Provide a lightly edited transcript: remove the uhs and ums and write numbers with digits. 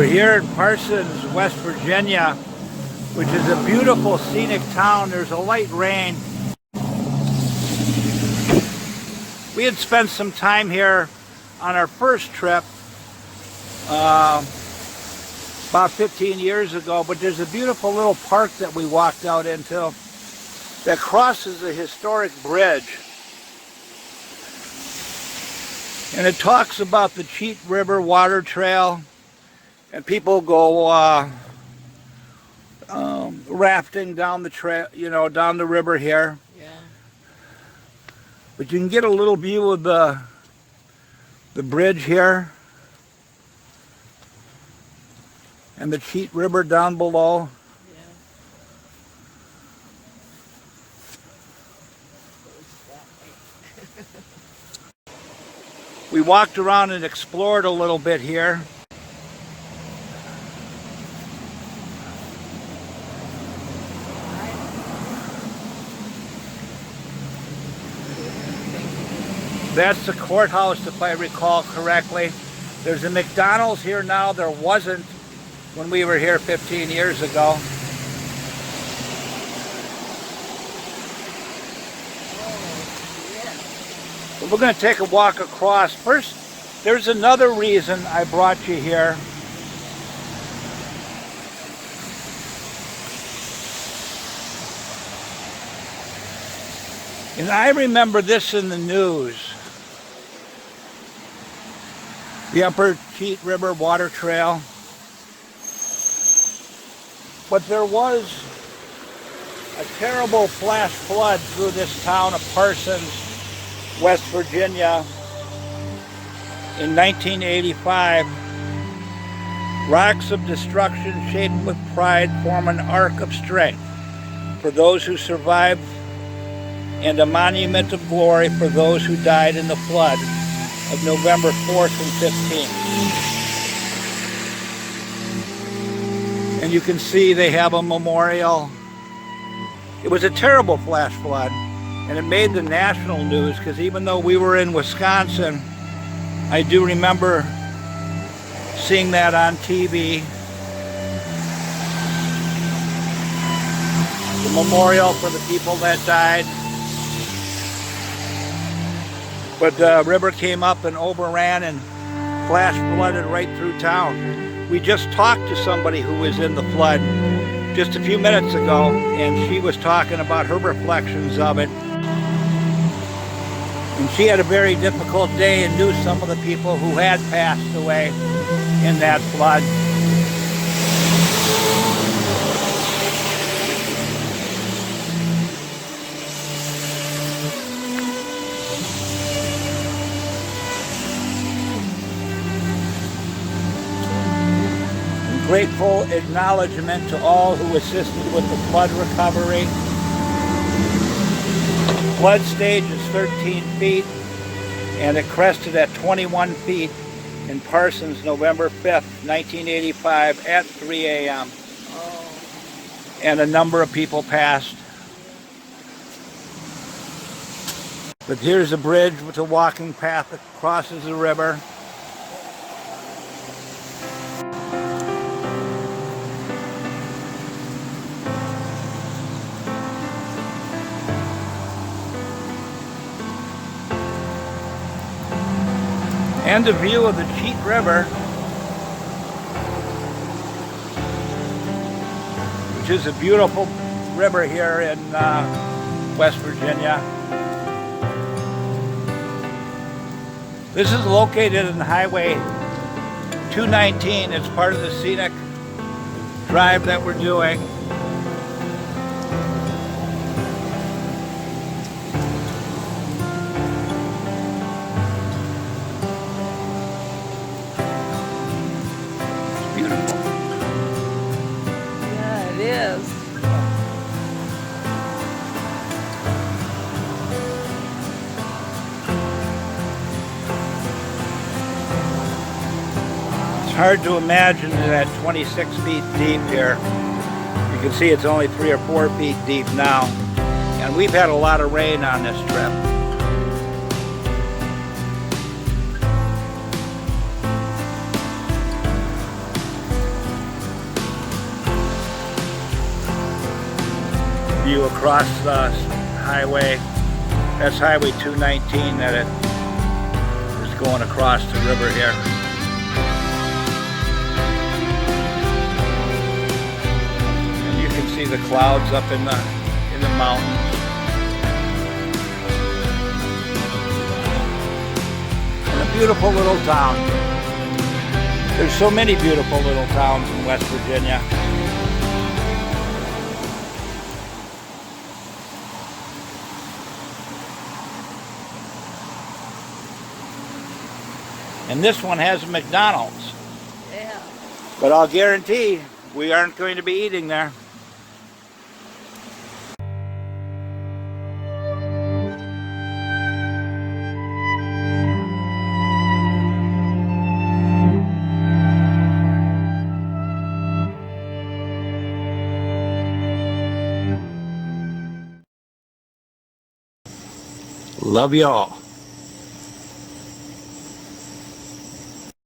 We're here in Parsons, West Virginia, which is a beautiful scenic town. There's a light rain. We had spent some time here on our first trip about 15 years ago, but there's a beautiful little park that we walked out into that crosses a historic bridge. And it talks about the Cheat River Water Trail, and people go rafting down the trail, down the river here. Yeah. But you can get a little view of the bridge here and the Cheat River down below. Yeah. We walked around and explored a little bit here. That's the courthouse, if I recall correctly. There's a McDonald's here now. There wasn't when we were here 15 years ago. But we're going to take a walk across. First, there's another reason I brought you here. And I remember this in the news. The Upper Cheat River Water Trail. But there was a terrible flash flood through this town of Parsons, West Virginia in 1985. Rocks of destruction shaped with pride form an arc of strength for those who survived and a monument of glory for those who died in the flood of November 4th and 15th. And you can see they have a memorial. It was a terrible flash flood, and it made the national news because even though we were in Wisconsin, I do remember seeing that on TV. The memorial for the people that died. But the river came up and overran and flash flooded right through town. We just talked to somebody who was in the flood just a few minutes ago, and she was talking about her reflections of it. And she had a very difficult day and knew some of the people who had passed away in that flood. Grateful acknowledgement to all who assisted with the flood recovery. Flood stage is 13 feet, and it crested at 21 feet in Parsons, November 5th, 1985 at 3 a.m. And a number of people passed. But here's a bridge with a walking path that crosses the river. And a view of the Cheat River, which is a beautiful river here in West Virginia. This is located in Highway 219. It's part of the scenic drive that we're doing. Yeah, it is. It's hard to imagine that 26 feet deep here. You can see it's only 3 or 4 feet deep now. And we've had a lot of rain on this trip. view across the highway. That's Highway 219 that it is going across the river here. And you can see the clouds up in the mountains. And a beautiful little town. There's so many beautiful little towns in West Virginia. And this one has a McDonald's. Yeah. But I'll guarantee we aren't going to be eating there. Love y'all.